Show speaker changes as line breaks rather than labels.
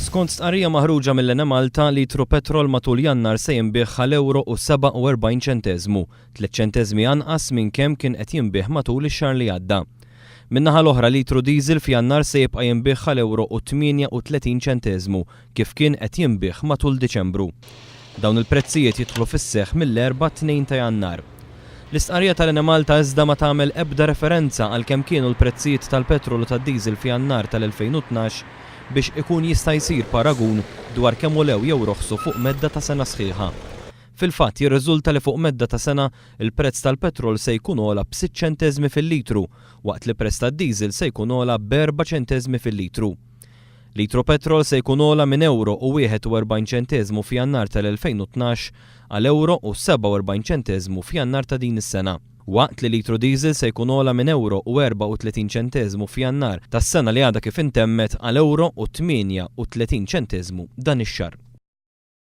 Skont stqarrija maħruġa mill-Ene Malta litru petrol matul Jannar se jinbih €1.47, 3 ċenteżmi anqas minn kemm kien qed jinbih matul ix-xahar li għadda. Min-naħa l-oħra litru diesel f'Jannar se jibqa' jinbih €1.38 kif kien qed jinbih matul Diċembru. Dawn il-prezzijiet jidħlu fis-seħħ mill-4-2 ta' Jannar. L-istqarrija tal-Ene Malta iżda ma tagħmel ebda referenza għal kemm kienu l-prezzijiet tal-petrol u tad-diesel f'Jannar tal-2012 biex ikun jista' jsir paragun dwar kemm ulew jew roħsu fuq medda ta' sena sħiħa. Fil-fatt jirriżulta li fuq medda ta' sena il-prezz tal-petrol se jkun ogħla b'6 ċenteżmi fil-litru, waqt li prezz tad-diesel se jkun ogħla b'4 ċenteżmi fil-litru. Litru petrol se jkun ogħla minn €1.41 f'Jannar tal-2012 għal €1.47 f'Jannar ta' din is-sena. Waqt li litru diesel se jkun ogħla minn €1.34 f'Jannar tas-sena li għadha kif intemmet għal €1.38 dan ix-xahar.